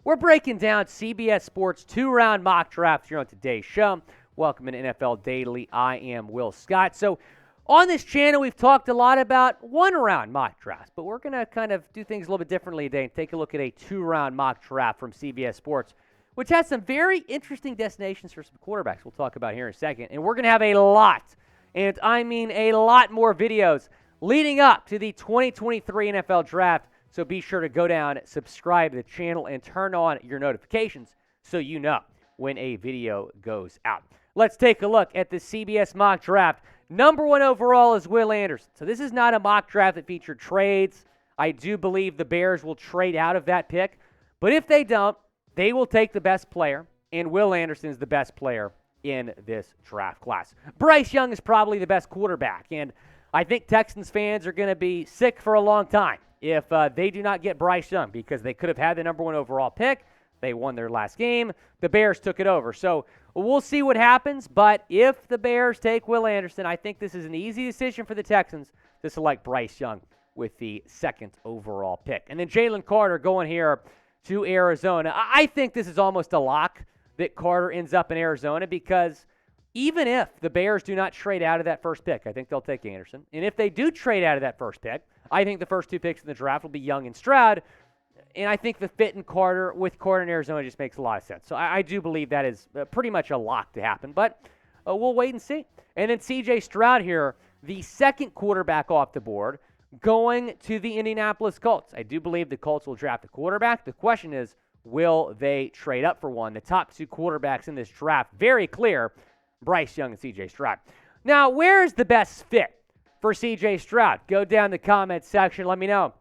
We're breaking down CBS Sports 2-round mock draft here on today's show. Welcome to NFL Daily. I am Will Scott. So on this channel, we've talked a lot about 1-round mock drafts, but we're going to kind of do things a little bit differently today and take a look at a 2-round mock draft from CBS Sports, which has some very interesting destinations for some quarterbacks we'll talk about here in a second. And we're going to have a lot, and I mean a lot more videos leading up to the 2023 NFL Draft. So be sure to go down, subscribe to the channel, and turn on your notifications so you know when a video goes out. Let's take a look at the CBS Mock Draft. Number 1 overall is Will Anderson. So this is not a mock draft that featured trades. I do believe the Bears will trade out of that pick. But if they don't, they will take the best player, and Will Anderson is the best player in this draft class. Bryce Young is probably the best quarterback, and I think Texans fans are going to be sick for a long time if they do not get Bryce Young, because they could have had the number 1 overall pick. They won their last game. The Bears took it over. So we'll see what happens, but if the Bears take Will Anderson, I think this is an easy decision for the Texans to select Bryce Young with the 2nd overall pick. And then Jalen Carter going here to Arizona. I think this is almost a lock that Carter ends up in Arizona, because even if the Bears do not trade out of that first pick, I think they'll take Anderson. And if they do trade out of that first pick, I think the first 2 picks in the draft will be Young and Stroud. And I think the fit in Carter with Carter in Arizona just makes a lot of sense. So I do believe that is pretty much a lock to happen. But we'll wait and see. And then CJ Stroud here, the 2nd quarterback off the board, going to the Indianapolis Colts. I do believe the Colts will draft a quarterback. The question is, will they trade up for one? The top 2 quarterbacks in this draft, very clear, Bryce Young and CJ Stroud. Now, where is the best fit for CJ Stroud? Go down the comment section. Let me know.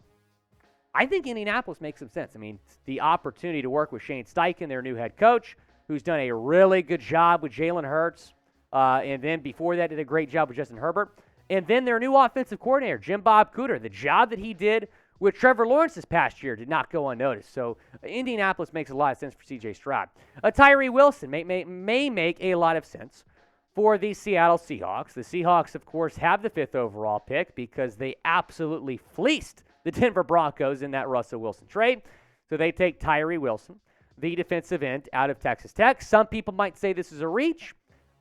I think Indianapolis makes some sense. I mean, the opportunity to work with Shane Steichen, their new head coach, who's done a really good job with Jalen Hurts, and then before that did a great job with Justin Herbert. And then their new offensive coordinator, Jim Bob Cooter. The job that he did with Trevor Lawrence this past year did not go unnoticed. So Indianapolis makes a lot of sense for CJ Stroud. Tyree Wilson may make a lot of sense for the Seattle Seahawks. The Seahawks, of course, have the 5th overall pick because they absolutely fleeced the Denver Broncos in that Russell Wilson trade. So they take Tyree Wilson, the defensive end out of Texas Tech. Some people might say this is a reach.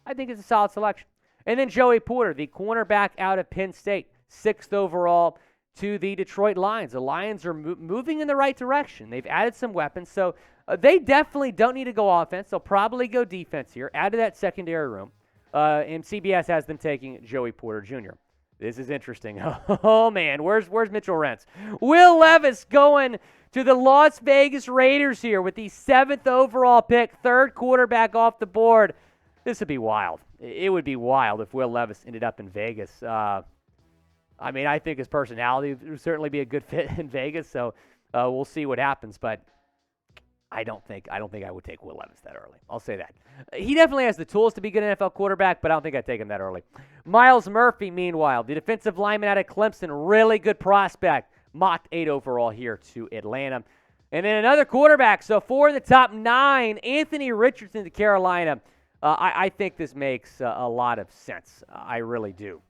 I think it's a solid selection. And then Joey Porter, the cornerback out of Penn State, 6th overall to the Detroit Lions. The Lions are moving in the right direction. They've added some weapons, so they definitely don't need to go offense. They'll probably go defense here, add to that secondary room. And CBS has them taking Joey Porter Jr. This is interesting. Oh, man, where's Mitchell Rentz? Will Levis going to the Las Vegas Raiders here with the 7th overall pick, 3rd quarterback off the board. This would be wild. It would be wild if Will Levis ended up in Vegas. I mean, I think his personality would certainly be a good fit in Vegas, so we'll see what happens, but I don't think I would take Will Levis that early. I'll say that. He definitely has the tools to be a good NFL quarterback, but I don't think I'd take him that early. Myles Murphy, meanwhile, the defensive lineman out of Clemson, really good prospect, mocked 8 overall here to Atlanta. And then another quarterback, so 4 of the top 9, Anthony Richardson to Carolina. I think this makes a lot of sense. I really do.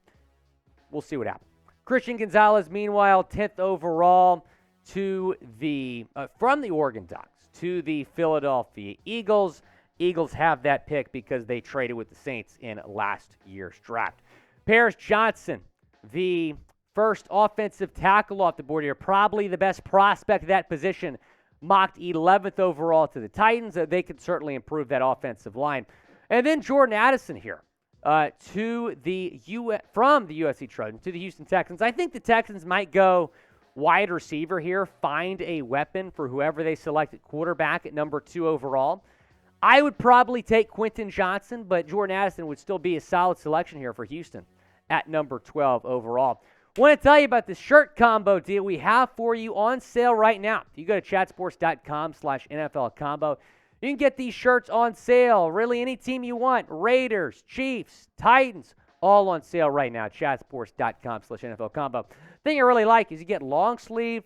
We'll see what happens. Christian Gonzalez, meanwhile, 10th overall to the from the Oregon Ducks to the Philadelphia Eagles. Eagles have that pick because they traded with the Saints in last year's draft. Paris Johnson, the first offensive tackle off the board here, probably the best prospect at that position, mocked 11th overall to the Titans. They could certainly improve that offensive line. And then Jordan Addison here from the USC Trojans to the Houston Texans. I think the Texans might go wide receiver here, find a weapon for whoever they select at quarterback at number 2 overall. I would probably take Quentin Johnson, but Jordan Addison would still be a solid selection here for Houston at number 12 overall. Want to tell you about the shirt combo deal we have for you on sale right now. If you go to chatsports.com/NFL combo, you can get these shirts on sale. Really, any team you want. Raiders, Chiefs, Titans, all on sale right now. Chatsports.com/NFL combo. Thing I really like is you get long sleeve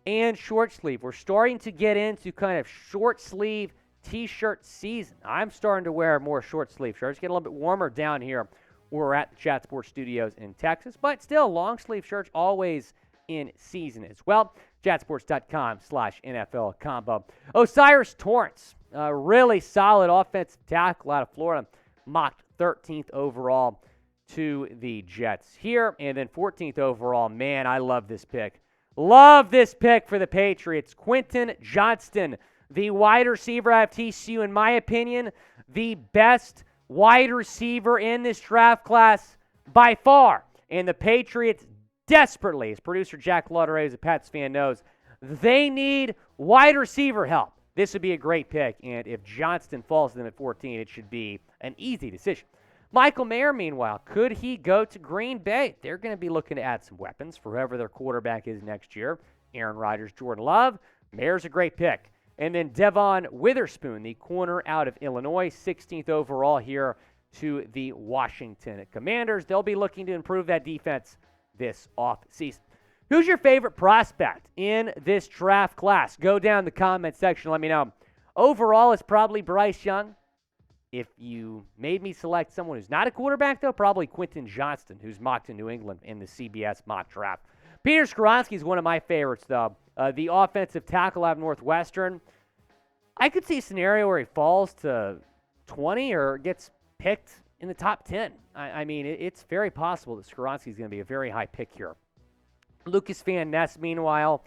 and short sleeve. We're starting to get into kind of short sleeve t-shirt season. I'm starting to wear more short sleeve shirts. Get a little bit warmer down here. We're at the Chat Sports Studios in Texas, but still long sleeve shirts always in season as well. JatSports.com/NFL combo. O'Cyrus Torrence, a really solid offensive tackle out of Florida, mocked 13th overall to the Jets here. And then 14th overall, man, I love this pick. Love this pick for the Patriots. Quentin Johnston, the wide receiver out of TCU, in my opinion, the best wide receiver in this draft class by far. And the Patriots desperately, as producer Jack Lauderay, who's a Pats fan, knows, they need wide receiver help. This would be a great pick, and if Johnston falls to them at 14, it should be an easy decision. Michael Mayer, meanwhile, could he go to Green Bay? They're going to be looking to add some weapons for whoever their quarterback is next year. Aaron Rodgers, Jordan Love. Mayer's a great pick. And then Devon Witherspoon, the corner out of Illinois, 16th overall here to the Washington Commanders. They'll be looking to improve that defense this offseason. Who's your favorite prospect in this draft class? Go down in the comment section. Let me know. Overall, it's probably Bryce Young. If you made me select someone who's not a quarterback, though, probably Quentin Johnston, who's mocked in New England in the CBS Mock Draft. Peter Skoronski is one of my favorites, though. The offensive tackle out of Northwestern. I could see a scenario where he falls to 20 or gets picked in the top 10. I mean, it's very possible that Skoronski is going to be a very high pick here. Lucas Van Ness, meanwhile,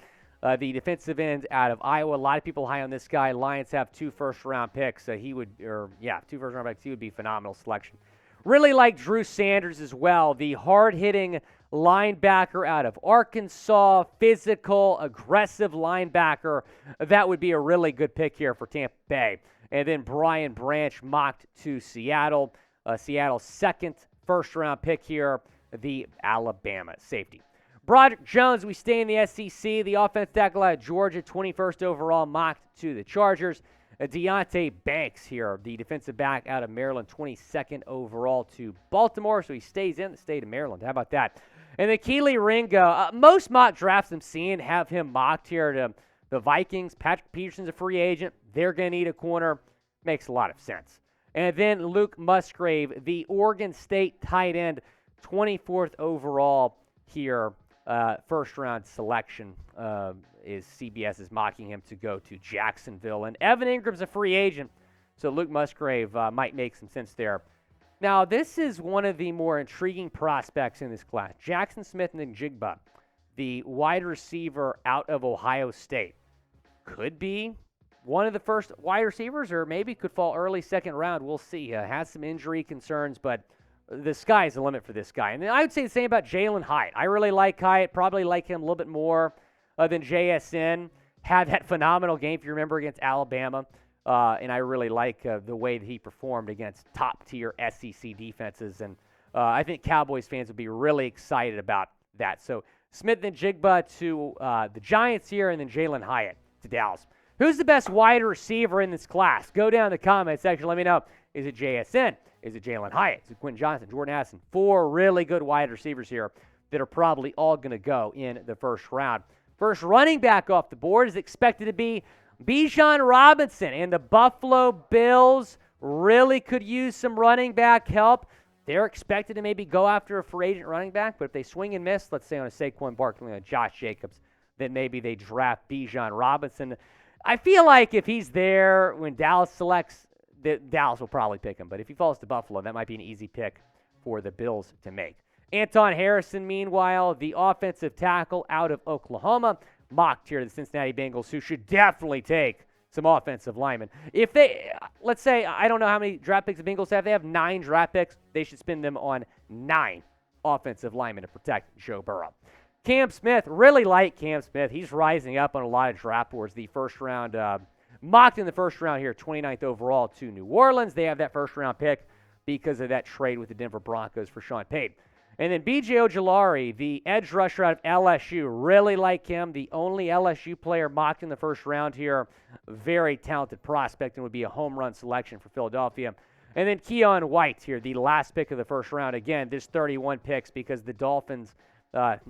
the defensive end out of Iowa. A lot of people high on this guy. Lions have 2 first-round picks. 2 first-round picks. He would be a phenomenal selection. Really like Drew Sanders as well, the hard-hitting linebacker out of Arkansas, physical, aggressive linebacker. That would be a really good pick here for Tampa Bay. And then Brian Branch mocked to Seattle. Seattle's second first-round pick here, the Alabama safety. Broderick Jones, we stay in the SEC. The offensive tackle out of Georgia, 21st overall, mocked to the Chargers. Deonte Banks here, the defensive back out of Maryland, 22nd overall to Baltimore. So he stays in the state of Maryland. How about that? And then Kelee Ringo, most mock drafts I'm seeing have him mocked here to the Vikings. Patrick Peterson's a free agent. They're going to need a corner. Makes a lot of sense. And then Luke Musgrave, the Oregon State tight end, 24th overall here. First-round selection is CBS is mocking him to go to Jacksonville. And Evan Ingram's a free agent, so Luke Musgrave might make some sense there. Now, this is one of the more intriguing prospects in this class. Jackson Smith-Njigba, the wide receiver out of Ohio State, could be one of the first wide receivers or maybe could fall early second round. We'll see. Has some injury concerns, but the sky's the limit for this guy. And then I would say the same about Jalen Hyatt. I really like Hyatt, probably like him a little bit more than JSN. Had that phenomenal game, if you remember, against Alabama. And I really like the way that he performed against top-tier SEC defenses. And I think Cowboys fans would be really excited about that. So Smith-Njigba to the Giants here, and then Jalen Hyatt to Dallas. Who's the best wide receiver in this class? Go down in the comment section. Let me know. Is it JSN? Is it Jalen Hyatt? Is it Quentin Johnston? Jordan Addison? 4 really good wide receivers here that are probably all going to go in the first round. First running back off the board is expected to be Bijan Robinson, and the Buffalo Bills really could use some running back help. They're expected to maybe go after a free agent running back, but if they swing and miss, let's say on a Saquon Barkley or Josh Jacobs, then maybe they draft Bijan Robinson. I feel like if he's there when Dallas selects, Dallas will probably pick him. But if he falls to Buffalo, that might be an easy pick for the Bills to make. Anton Harrison, meanwhile, the offensive tackle out of Oklahoma, mocked here to the Cincinnati Bengals, who should definitely take some offensive linemen. If they, let's say, I don't know how many draft picks the Bengals have. They have 9 draft picks. They should spend them on 9 offensive linemen to protect Joe Burrow. Cam Smith, really like Cam Smith. He's rising up on a lot of draft boards. The first round, mocked in the first round here, 29th overall to New Orleans. They have that first round pick because of that trade with the Denver Broncos for Sean Payton. And then B.J. Ojulari, the edge rusher out of LSU, really like him. The only LSU player mocked in the first round here. Very talented prospect and would be a home run selection for Philadelphia. And then Keon White here, the last pick of the first round. Again, there's 31 picks because the Dolphins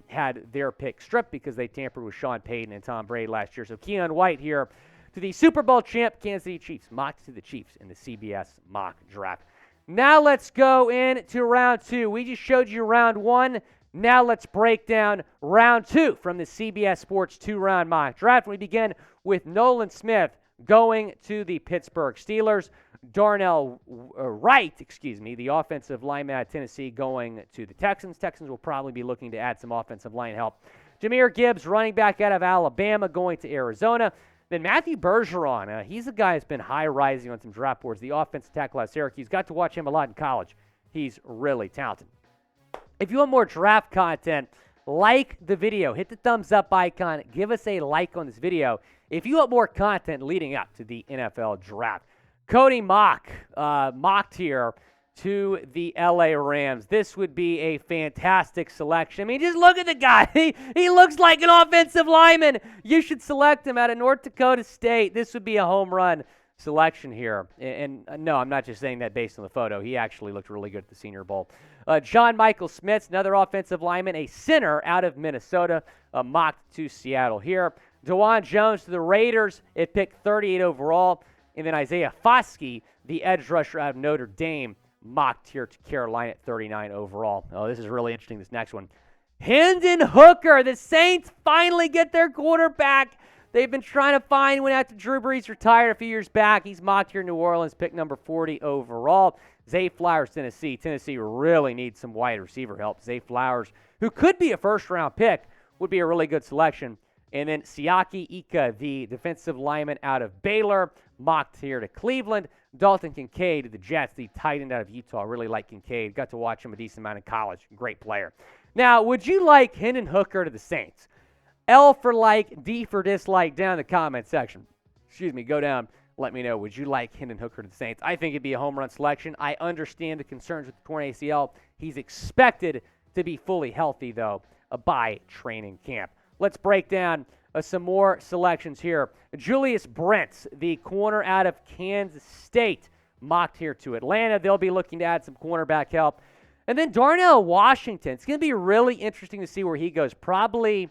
had their pick stripped because they tampered with Sean Payton and Tom Brady last year. So Keon White here to the Super Bowl champ Kansas City Chiefs, mocked to the Chiefs in the CBS Mock Draft. Now let's go into round 2. We just showed you round 1. Now let's break down round 2 from the CBS Sports 2-round mock draft. We begin with Nolan Smith going to the Pittsburgh Steelers. Darnell Wright, the offensive lineman at Tennessee, going to the Texans. Texans will probably be looking to add some offensive line help. Jahmyr Gibbs, running back out of Alabama, going to Arizona. Then Matthew Bergeron, he's a guy who's been high-rising on some draft boards. The offensive tackle out of Syracuse. Got to watch him a lot in college. He's really talented. If you want more draft content, like the video. Hit the thumbs up icon. Give us a like on this video if you want more content leading up to the NFL draft. Cody mocked here to the LA Rams. This would be a fantastic selection. I mean, just look at the guy. He looks like an offensive lineman. You should select him out of North Dakota State. This would be a home run selection here. And no, I'm not just saying that based on the photo. He actually looked really good at the Senior Bowl. John Michael Smith, another offensive lineman, a center out of Minnesota, mocked to Seattle here. DeJuan Jones to the Raiders at pick 38 overall. And then Isaiah Foskey, the edge rusher out of Notre Dame, mocked here to Carolina at 39 overall. Oh, this is really interesting, this next one. Hendon Hooker, the Saints finally get their quarterback. They've been trying to find one after Drew Brees retired a few years back. He's mocked here in New Orleans, pick number 40 overall. Zay Flowers, Tennessee. Tennessee really needs some wide receiver help. Zay Flowers, who could be a first-round pick, would be a really good selection. And then Siaki Ika, the defensive lineman out of Baylor, mocked here to Cleveland. Dalton Kincaid, the Jets, the tight end out of Utah. Really like Kincaid. Got to watch him a decent amount in college. Great player. Now, would you like Hendon Hooker to the Saints? L for like, D for dislike, down in the comment section. Go down. Let me know. Would you like Hendon Hooker to the Saints? I think it'd be a home run selection. I understand the concerns with the torn ACL. He's expected to be fully healthy, though, by training camp. Let's break down some more selections here. Julius Brents, the corner out of Kansas State, mocked here to Atlanta. They'll be looking to add some cornerback help. And then Darnell Washington. It's going to be really interesting to see where he goes. Probably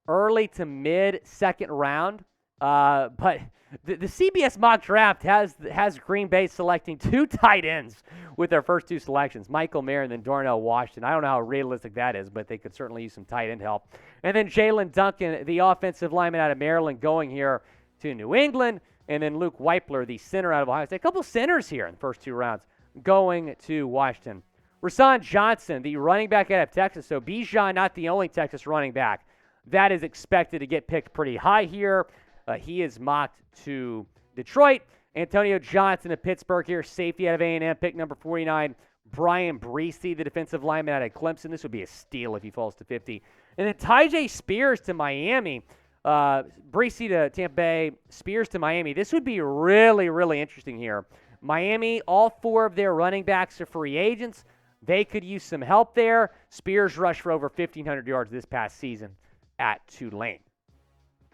early to mid-second round. But the CBS Mock Draft has Green Bay selecting 2 tight ends with their first 2 selections, Michael Mayer and then Darnell Washington. I don't know how realistic that is, but they could certainly use some tight end help. And then Jalen Duncan, the offensive lineman out of Maryland, going here to New England. And then Luke Weipler, the center out of Ohio State. A couple centers here in the first 2 rounds going to Washington. Rashawn Johnson, the running back out of Texas. So Bijan, not the only Texas running back. That is expected to get picked pretty high here. He is mocked to Detroit. Antonio Johnson of Pittsburgh here, safety out of A&M, pick number 49. Brian Breesy, the defensive lineman out of Clemson. This would be a steal if he falls to 50. And then Tyjae Spears to Miami. Breesy to Tampa Bay, Spears to Miami. This would be really, really interesting here. Miami, all 4 of their running backs are free agents. They could use some help there. Spears rushed for over 1,500 yards this past season at Tulane.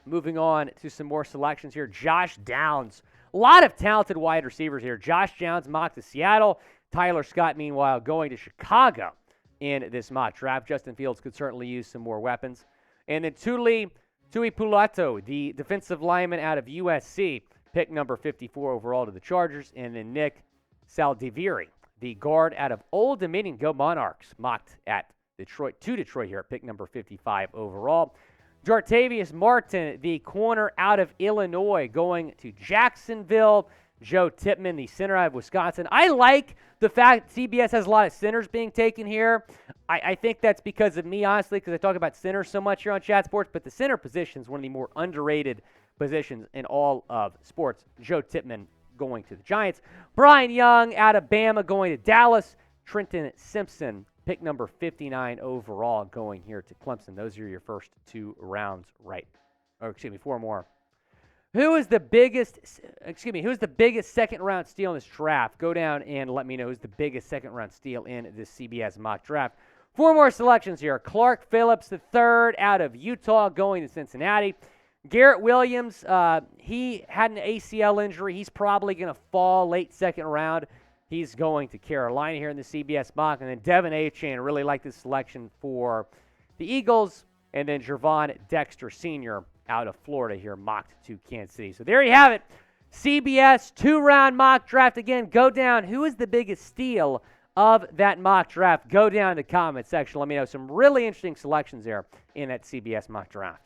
Moving on to some more selections here. Josh Downs. A lot of talented wide receivers here. Josh Downs mocked to Seattle. Tyler Scott, meanwhile, going to Chicago in this mock draft. Justin Fields could certainly use some more weapons. And then Tuli Puleto, the defensive lineman out of USC, pick number 54 overall to the Chargers. And then Nick Saldiviri, the guard out of Old Dominion, go Monarchs, mocked at Detroit here, pick number 55 overall. Jartavius Martin, the corner out of Illinois, going to Jacksonville. Joe Tippmann, the center out of Wisconsin. I like the fact CBS has a lot of centers being taken here. I think that's because of me, honestly, because I talk about centers so much here on Chat Sports, but the center position is one of the more underrated positions in all of sports. Joe Tippmann going to the Giants. Brian Young out of Bama going to Dallas. Trenton Simpson, pick number 59 overall, going here to Clemson. Those are your first 2 rounds, right? Or 4 more. Who's the biggest second-round steal in this draft? Go down and let me know who's the biggest second-round steal in this CBS mock draft. 4 more selections here. Clark Phillips III out of Utah, going to Cincinnati. Garrett Williams, he had an ACL injury. He's probably going to fall late second round. He's going to Carolina here in the CBS mock. And then Devin Achane, really like this selection for the Eagles. And then Jervon Dexter Sr. out of Florida here, mocked to Kansas City. So there you have it. CBS 2-round mock draft. Again, go down. Who is the biggest steal of that mock draft? Go down in the comment section. Let me know some really interesting selections there in that CBS Mock Draft.